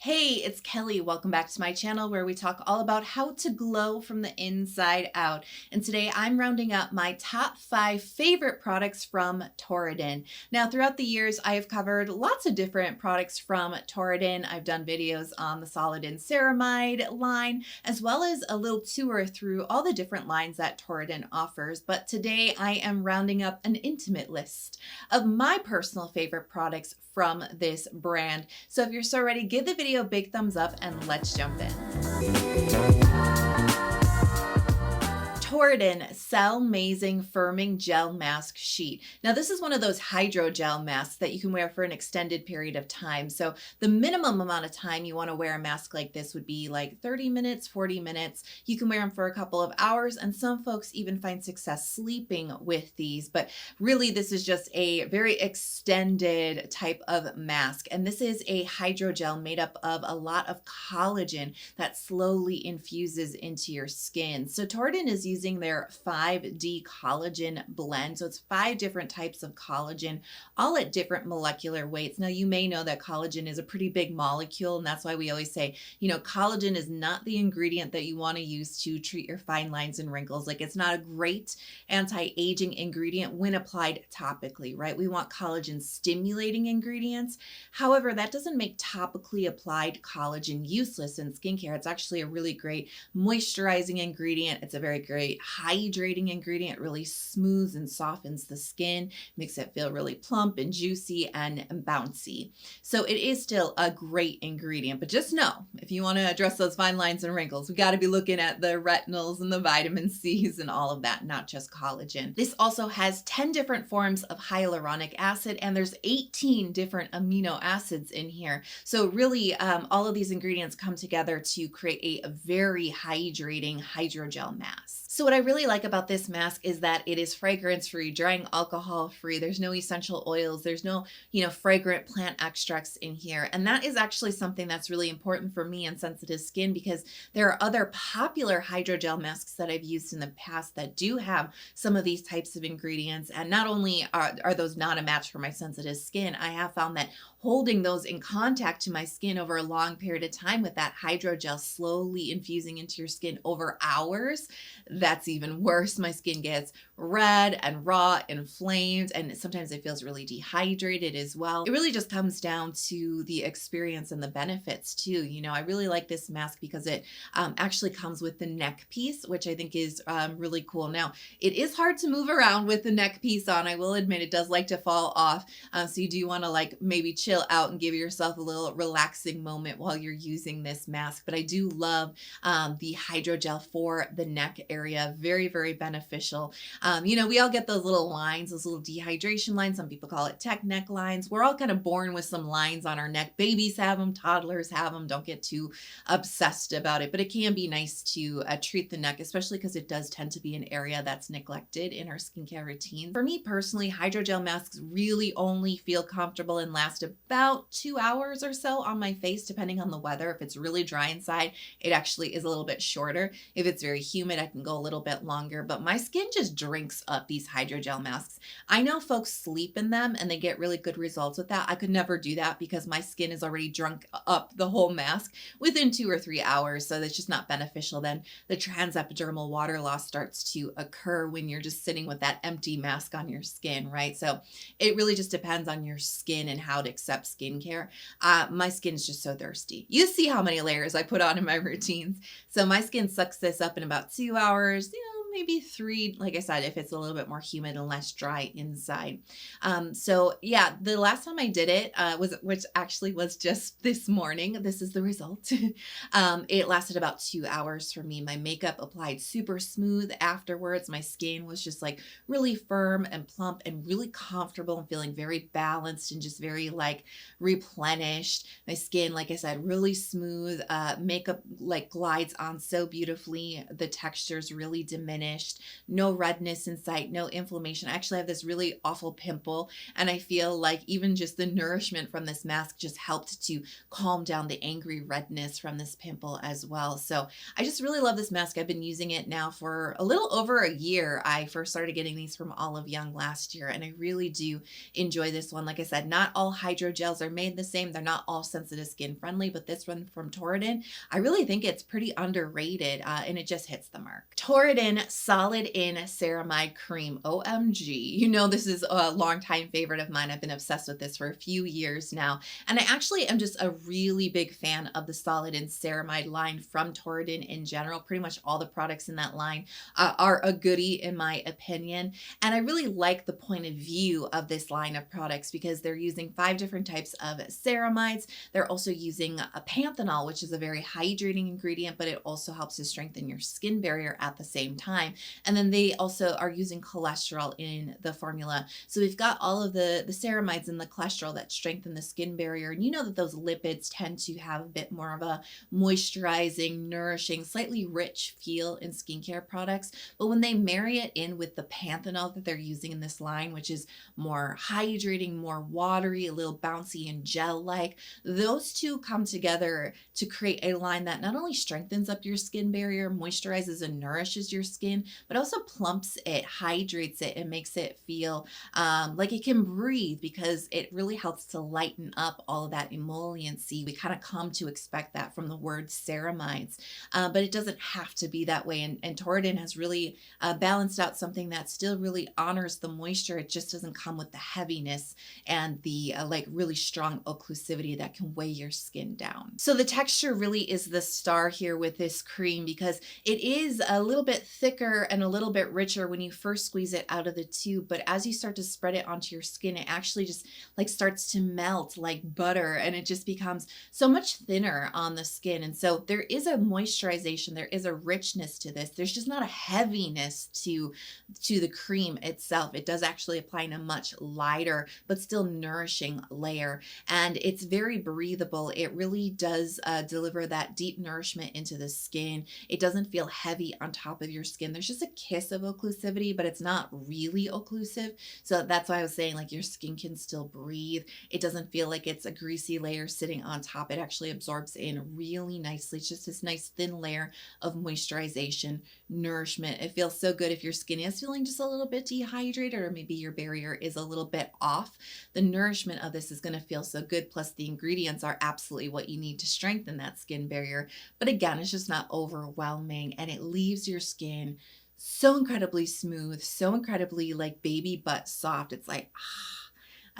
Hey, it's Kelly. Welcome back to my channel where we talk all about how to glow from the inside out. And today I'm rounding up my top 5 favorite products from Torriden. Now, throughout the years, I have covered lots of different products from Torriden. I've done videos on the Solid and Ceramide line, as well as a little tour through all the different lines that Torriden offers. But today I am rounding up an intimate list of my personal favorite products from this brand. So if you're so ready, give the video a big thumbs up and let's jump in. Torriden Cellmazing Firming Gel Mask Sheet. Now this is one of those hydrogel masks that you can wear for an extended period of time. So the minimum amount of time you want to wear a mask like this would be like 30 minutes, 40 minutes. You can wear them for a couple of hours, and some folks even find success sleeping with these. But really this is just a very extended type of mask. And this is a hydrogel made up of a lot of collagen that slowly infuses into your skin. So Torriden is using their 5D collagen blend. So it's 5 different types of collagen, all at different molecular weights. Now, you may know that collagen is a pretty big molecule, and that's why we always say, collagen is not the ingredient that you want to use to treat your fine lines and wrinkles. Like, it's not a great anti-aging ingredient when applied topically, right? We want collagen stimulating ingredients. However, that doesn't make topically applied collagen useless in skincare. It's actually a really great moisturizing ingredient. It's a very great hydrating ingredient. It really smooths and softens the skin, makes it feel really plump and juicy and bouncy. So it is still a great ingredient, but just know if you want to address those fine lines and wrinkles, we got to be looking at the retinols and the vitamin C's and all of that, not just collagen. This also has 10 different forms of hyaluronic acid, and there's 18 different amino acids in here. So really all of these ingredients come together to create a very hydrating hydrogel mask. So what I really like about this mask is that it is fragrance-free, drying alcohol-free. There's no essential oils. There's no, fragrant plant extracts in here. And that is actually something that's really important for me and sensitive skin, because there are other popular hydrogel masks that I've used in the past that do have some of these types of ingredients. And not only are those not a match for my sensitive skin, I have found that holding those in contact to my skin over a long period of time with that hydrogel slowly infusing into your skin over hours, that's even worse. My skin gets red and raw, inflamed, and sometimes it feels really dehydrated as well. It really just comes down to the experience and the benefits too. I really like this mask because it actually comes with the neck piece, which I think is really cool. Now, it is hard to move around with the neck piece on. I will admit it does like to fall off. So you do want to maybe chill out and give yourself a little relaxing moment while you're using this mask. But I do love the hydrogel for the neck area. Very, very beneficial. We all get those little lines, those little dehydration lines. Some people call it tech neck lines. We're all kind of born with some lines on our neck. Babies have them, toddlers have them. Don't get too obsessed about it, but it can be nice to treat the neck, especially because it does tend to be an area that's neglected in our skincare routine. For me personally, hydrogel masks really only feel comfortable and last about 2 hours or so on my face, depending on the weather. If it's really dry inside, it actually is a little bit shorter. If it's very humid, I can go a little bit longer, but my skin just drinks up these hydrogel masks. I know folks sleep in them and they get really good results with that. I could never do that because my skin is already drunk up the whole mask within 2 or 3 hours. So that's just not beneficial. Then the transepidermal water loss starts to occur when you're just sitting with that empty mask on your skin, right? So it really just depends on your skin and how to accept skincare. My skin is just so thirsty. You see how many layers I put on in my routines. So my skin sucks this up in about 2 hours, maybe 3, like I said, if it's a little bit more humid and less dry inside. So yeah, the last time I did it which actually was just this morning. This is the result. It lasted about 2 hours for me. My makeup applied super smooth afterwards. My skin was just really firm and plump and really comfortable and feeling very balanced and just very replenished. My skin, like I said, really smooth. Makeup glides on so beautifully. The texture's really diminished. diminished, no redness in sight, no inflammation. I actually have this really awful pimple, and I feel like even just the nourishment from this mask just helped to calm down the angry redness from this pimple as well. So I just really love this mask. I've been using it now for a little over a year. I first started getting these from Olive Young last year, and I really do enjoy this one. Like I said, not all hydrogels are made the same. They're not all sensitive skin friendly, but this one from Torriden, I really think it's pretty underrated, and it just hits the mark. Torriden Solid In Ceramide Cream. OMG. You know, this is a longtime favorite of mine. I've been obsessed with this for a few years now, and I actually am just a really big fan of the Solid In Ceramide line from Torriden in general. Pretty much all the products in that line are a goodie in my opinion, and I really like the point of view of this line of products because they're using 5 different types of ceramides. They're also using a panthenol, which is a very hydrating ingredient, but it also helps to strengthen your skin barrier at the same time. And then they also are using cholesterol in the formula. So we've got all of the ceramides and the cholesterol that strengthen the skin barrier. And you know that those lipids tend to have a bit more of a moisturizing, nourishing, slightly rich feel in skincare products. But when they marry it in with the panthenol that they're using in this line, which is more hydrating, more watery, a little bouncy and gel-like, those two come together to create a line that not only strengthens up your skin barrier, moisturizes and nourishes your skin, but also plumps it, hydrates it, and makes it feel like it can breathe because it really helps to lighten up all of that emolliency. We kind of come to expect that from the word ceramides, but it doesn't have to be that way. And Torriden has really balanced out something that still really honors the moisture. It just doesn't come with the heaviness and the like really strong occlusivity that can weigh your skin down. So the texture really is the star here with this cream because it is a little bit thicker and a little bit richer when you first squeeze it out of the tube, but as you start to spread it onto your skin, it actually just like starts to melt like butter, and it just becomes so much thinner on the skin. And so there is a moisturization, there is a richness to this. There's just not a heaviness to the cream itself. It does actually apply in a much lighter but still nourishing layer, and it's very breathable. It really does deliver that deep nourishment into the skin. It doesn't feel heavy on top of your skin. There's just a kiss of occlusivity, but it's not really occlusive. So that's why I was saying like your skin can still breathe. It doesn't feel like it's a greasy layer sitting on top. It actually absorbs in really nicely. It's just this nice thin layer of moisturization, nourishment. It feels so good if your skin is feeling just a little bit dehydrated or maybe your barrier is a little bit off. The nourishment of this is going to feel so good. Plus the ingredients are absolutely what you need to strengthen that skin barrier. But again, it's just not overwhelming, and it leaves your skin so incredibly smooth, so incredibly like baby butt soft. It's like,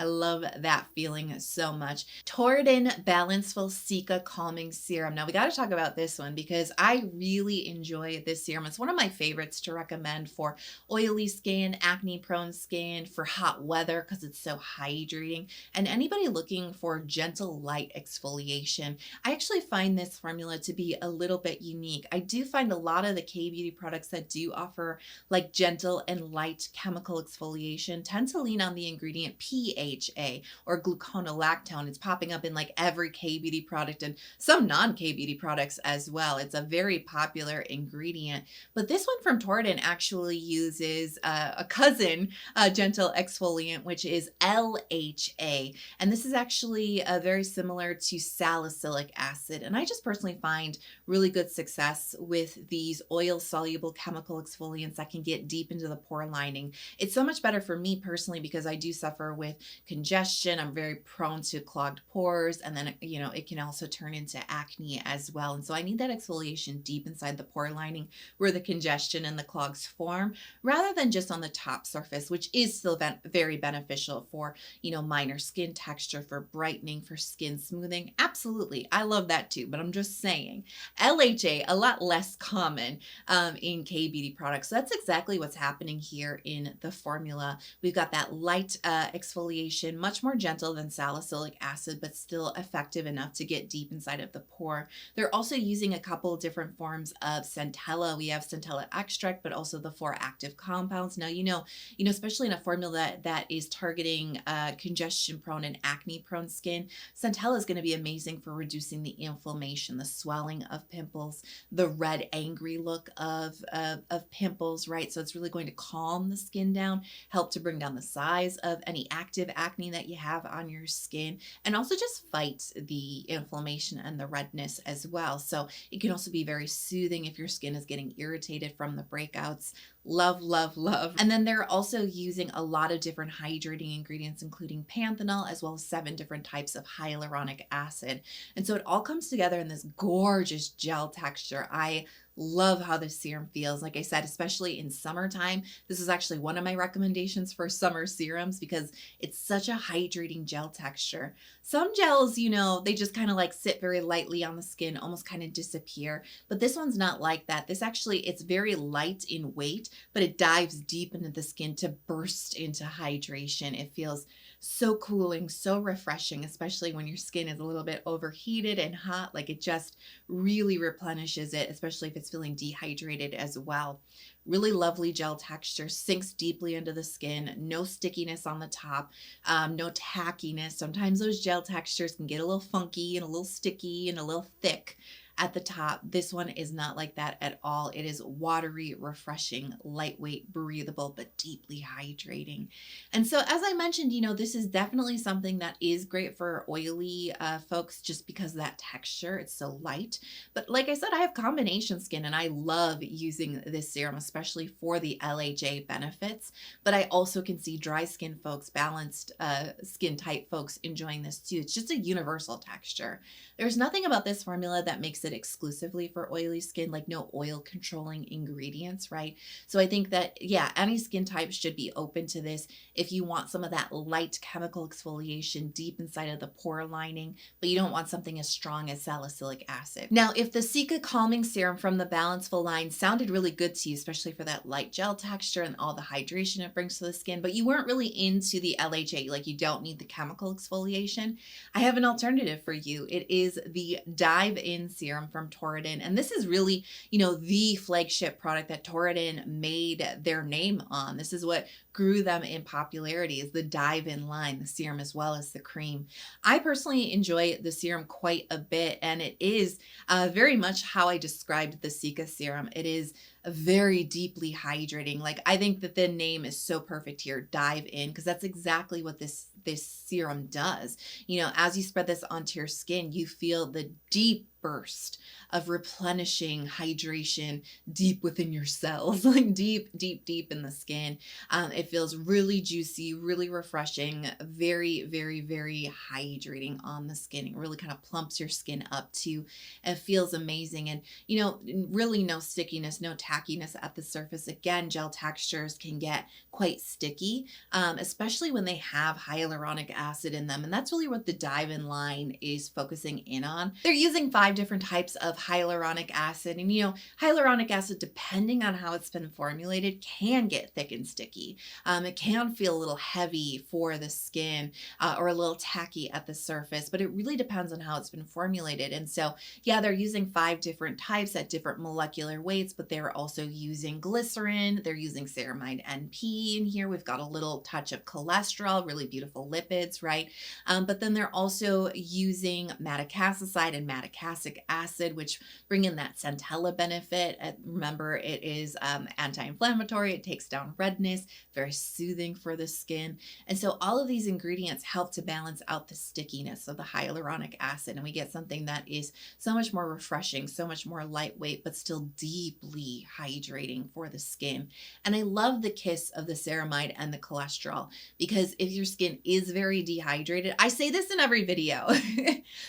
I love that feeling so much. Torriden Balanceful Cica Calming Serum. Now we got to talk about this one because I really enjoy this serum. It's one of my favorites to recommend for oily skin, acne prone skin, for hot weather because it's so hydrating, and anybody looking for gentle light exfoliation. I actually find this formula to be a little bit unique. I do find a lot of the K-beauty products that do offer like gentle and light chemical exfoliation tend to lean on the ingredient PHA or gluconolactone. It's popping up in like every K-beauty product and some non-K-beauty products as well. It's a very popular ingredient, but this one from Torriden actually uses a cousin gentle exfoliant, which is LHA, and this is actually very similar to salicylic acid, and I just personally find really good success with these oil soluble chemical exfoliants that can get deep into the pore lining. It's so much better for me personally because I do suffer with congestion. I'm very prone to clogged pores, and then you know it can also turn into acne as well, and so I need that exfoliation deep inside the pore lining where the congestion and the clogs form, rather than just on the top surface, which is still very beneficial for, you know, minor skin texture, for brightening, for skin smoothing. Absolutely, I love that too, but I'm just saying LHA, a lot less common in K-beauty products. So that's exactly what's happening here in the formula. We've got that light exfoliation exfoliation, much more gentle than salicylic acid, but still effective enough to get deep inside of the pore. They're also using a couple of different forms of centella. We have centella extract, but also the 4 active compounds. Now, especially in a formula that is targeting congestion prone and acne prone skin, centella is going to be amazing for reducing the inflammation, the swelling of pimples, the red angry look of pimples, right? So it's really going to calm the skin down, help to bring down the size of any active acne that you have on your skin, and also just fight the inflammation and the redness as well. So it can also be very soothing if your skin is getting irritated from the breakouts. Love, love, love. And then they're also using a lot of different hydrating ingredients, including panthenol, as well as 7 different types of hyaluronic acid. And so it all comes together in this gorgeous gel texture. I love how this serum feels. Like I said, especially in summertime, this is actually one of my recommendations for summer serums because it's such a hydrating gel texture. Some gels, they just kind of like sit very lightly on the skin, almost kind of disappear. But this one's not like that. This actually, it's very light in weight, but it dives deep into the skin to burst into hydration. It feels so cooling, so refreshing, especially when your skin is a little bit overheated and hot. Like it just really replenishes it, especially if it's feeling dehydrated as well. Really lovely gel texture, sinks deeply into the skin, no stickiness on the top, no tackiness. Sometimes those gel textures can get a little funky and a little sticky and a little thick at the top. This one is not like that at all. It is watery, refreshing, lightweight, breathable, but deeply hydrating. And so as I mentioned, this is definitely something that is great for oily folks just because of that texture. It's so light. But like I said, I have combination skin and I love using this serum, especially for the LHA benefits. But I also can see dry skin folks, balanced skin type folks enjoying this too. It's just a universal texture. There's nothing about this formula that makes it exclusively for oily skin, like no oil controlling ingredients, right? So I think that, yeah, any skin type should be open to this if you want some of that light chemical exfoliation deep inside of the pore lining, but you don't want something as strong as salicylic acid. Now, if the Cica Calming Serum from the Balanceful line sounded really good to you, especially for that light gel texture and all the hydration it brings to the skin, but you weren't really into the LHA, like you don't need the chemical exfoliation, I have an alternative for you. It is the Dive In Serum from Torriden. And this is really, the flagship product that Torriden made their name on. This is what grew them in popularity, is the Dive In line, the serum as well as the cream. I personally enjoy the serum quite a bit, and it is very much how I described the Cica serum. It is very deeply hydrating. Like I think that the name is so perfect here, Dive In, because that's exactly what this serum does. As you spread this onto your skin, you feel the deep burst of replenishing hydration deep within your cells, like deep, deep, deep in the skin. It feels really juicy, really refreshing, very, very, very hydrating on the skin. It really kind of plumps your skin up too. It feels amazing. And, really no stickiness, no tackiness at the surface. Again, gel textures can get quite sticky, especially when they have hyaluronic acid in them. And that's really what the Dive In line is focusing in on. They're using 5 different types of hyaluronic acid. And hyaluronic acid, depending on how it's been formulated, can get thick and sticky. It can feel a little heavy for the skin or a little tacky at the surface, but it really depends on how it's been formulated. And so, yeah, they're using 5 different types at different molecular weights, but they're also using glycerin. They're using ceramide NP in here. We've got a little touch of cholesterol, really beautiful lipids, right? But then they're also using madecassoside and madecassic acid, which bring in that centella benefit. Remember, it is anti-inflammatory. It takes down redness, very soothing for the skin. And so all of these ingredients help to balance out the stickiness of the hyaluronic acid. And we get something that is so much more refreshing, so much more lightweight, but still deeply hydrating for the skin. And I love the kiss of the ceramide and the cholesterol, because if your skin is very dehydrated, I say this in every video,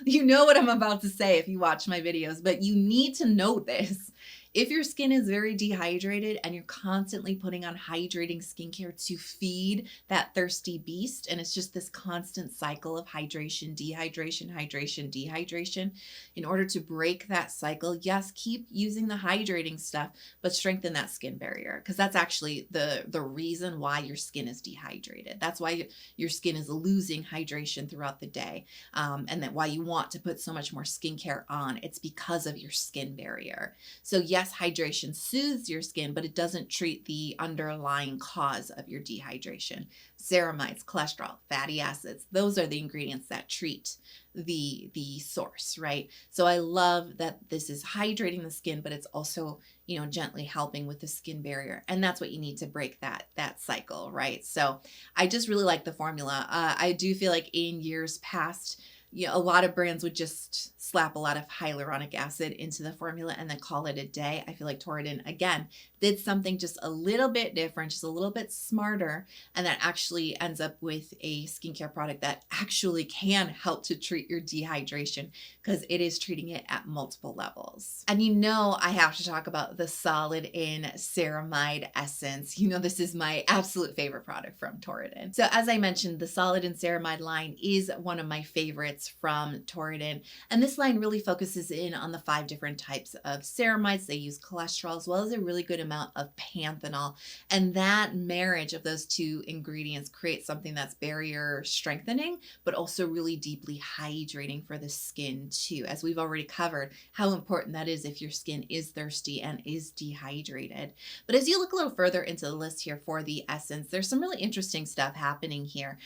you know what I'm about to say if you watch my videos, but you need to know this. If your skin is very dehydrated and you're constantly putting on hydrating skincare to feed that thirsty beast, and it's just this constant cycle of hydration, dehydration, hydration, dehydration, in order to break that cycle, yes, keep using the hydrating stuff, but strengthen that skin barrier, because that's actually the reason why your skin is dehydrated. That's why your skin is losing hydration throughout the day, and that why you want to put so much more skincare on. It's because of your skin barrier. So yes, hydration soothes your skin, but it doesn't treat the underlying cause of your dehydration. Ceramides, cholesterol, fatty acids, those are the ingredients that treat the source, right? So I love that this is hydrating the skin, but it's also, you know, gently helping with the skin barrier. And that's what you need to break that cycle, right? So I just really like the formula. I do feel like in years past, you know, a lot of brands would just slap a lot of hyaluronic acid into the formula and then call it a day. I feel like Torriden, again, did something just a little bit different, just a little bit smarter, and that actually ends up with a skincare product that actually can help to treat your dehydration, because it is treating it at multiple levels. And you know, I have to talk about the Solid in Ceramide Essence. You know, this is my absolute favorite product from Torriden. So as I mentioned, the Solid in Ceramide line is one of my favorites from Torriden. And this line really focuses in on the 5 different types of ceramides. They use cholesterol as well as a really good amount of panthenol. And that marriage of those 2 ingredients creates something that's barrier strengthening, but also really deeply hydrating for the skin too, as we've already covered how important that is if your skin is thirsty and is dehydrated. But as you look a little further into the list here for the essence, there's some really interesting stuff happening here.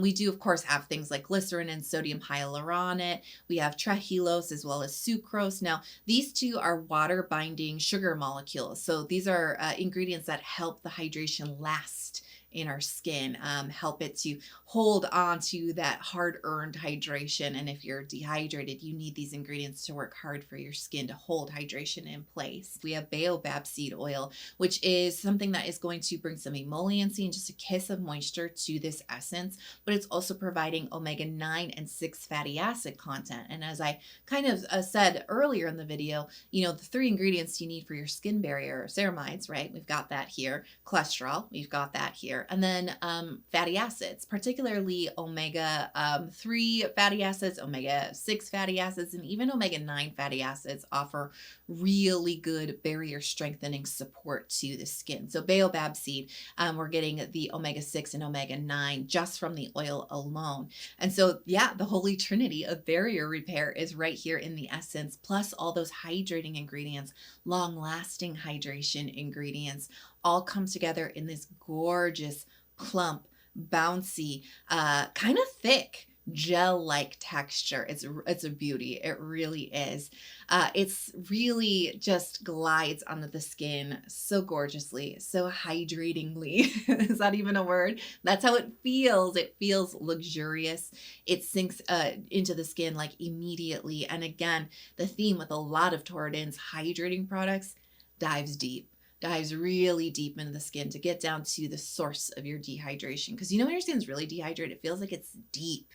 We do, of course, have things like glycerin and sodium hyaluronate. We have trehalose as well as sucrose. Now, these 2 are water-binding sugar molecules. So these are ingredients that help the hydration last in our skin, help it to hold on to that hard-earned hydration. And if you're dehydrated, you need these ingredients to work hard for your skin to hold hydration in place. We have baobab seed oil, which is something that is going to bring some emolliency and just a kiss of moisture to this essence, but it's also providing omega-9 and 6 fatty acid content. And as I kind of said earlier in the video, you know, the 3 ingredients you need for your skin barrier are ceramides, right? We've got that here. Cholesterol, we've got that here. And then fatty acids, particularly omega-3 fatty acids, omega-6 fatty acids, and even omega-9 fatty acids offer really good barrier strengthening support to the skin. So baobab seed, we're getting the omega-6 and omega-9 just from the oil alone. And so, yeah, the holy trinity of barrier repair is right here in the essence, plus all those hydrating ingredients, long-lasting hydration ingredients, all come together in this gorgeous, plump, bouncy, kind of thick, gel-like texture. It's a beauty. It really is. It's really just glides onto the skin so gorgeously, so hydratingly. Is that even a word? That's how it feels. It feels luxurious. It sinks into the skin like immediately. And again, the theme with a lot of Torriden's hydrating products dives really deep into the skin to get down to the source of your dehydration. Because you know when your skin's really dehydrated, it feels like it's deep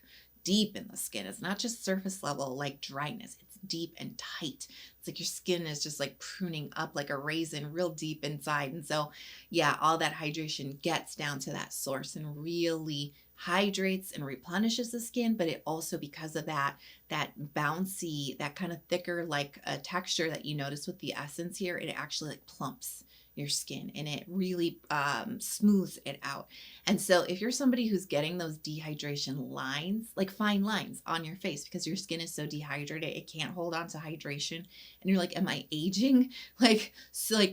in the skin. It's not just surface level like dryness. It's deep and tight. It's like your skin is just like pruning up like a raisin real deep inside. And so, yeah, all that hydration gets down to that source and really hydrates and replenishes the skin. But it also, because of that bouncy, that kind of thicker like texture that you notice with the essence here, it actually like plumps your skin and it really smooths it out. And so if you're somebody who's getting those dehydration lines, like fine lines on your face because your skin is so dehydrated, it can't hold on to hydration, and you're like, am I aging like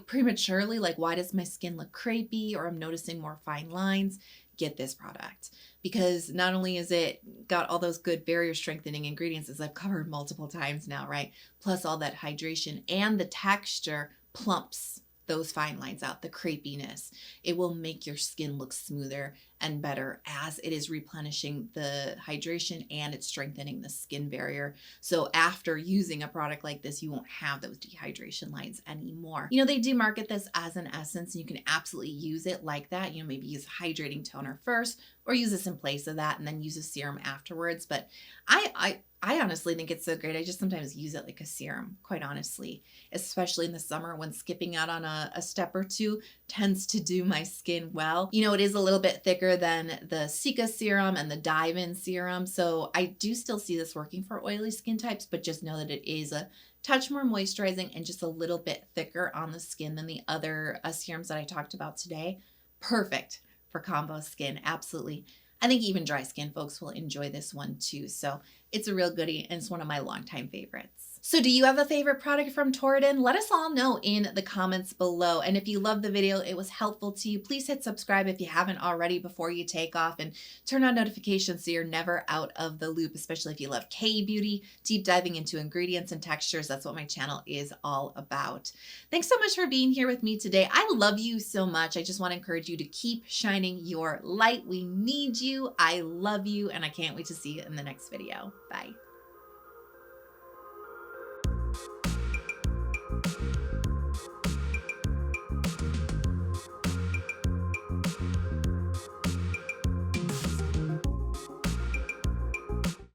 prematurely? Like, why does my skin look crepey, or I'm noticing more fine lines? Get this product, because not only is it got all those good barrier strengthening ingredients, as I've covered multiple times now, right? Plus all that hydration, and the texture plumps those fine lines out, the crepiness. It will make your skin look smoother and better as it is replenishing the hydration and it's strengthening the skin barrier. So after using a product like this, you won't have those dehydration lines anymore. You know, they do market this as an essence, and you can absolutely use it like that. You know, maybe use a hydrating toner first or use this in place of that and then use a serum afterwards. But I honestly think it's so great. I just sometimes use it like a serum, quite honestly, especially in the summer when skipping out on a step or two tends to do my skin well. You know, it is a little bit thicker than the Cica serum and the Dive-In serum. So I do still see this working for oily skin types, but just know that it is a touch more moisturizing and just a little bit thicker on the skin than the other serums that I talked about today. Perfect for combo skin, absolutely. I think even dry skin folks will enjoy this one too. So it's a real goodie and it's one of my longtime favorites. So do you have a favorite product from Torriden? Let us all know in the comments below. And if you loved the video, it was helpful to you, please hit subscribe if you haven't already before you take off, and turn on notifications so you're never out of the loop, especially if you love K-beauty, deep diving into ingredients and textures. That's what my channel is all about. Thanks so much for being here with me today. I love you so much. I just want to encourage you to keep shining your light. We need you. I love you, and I can't wait to see you in the next video. Bye.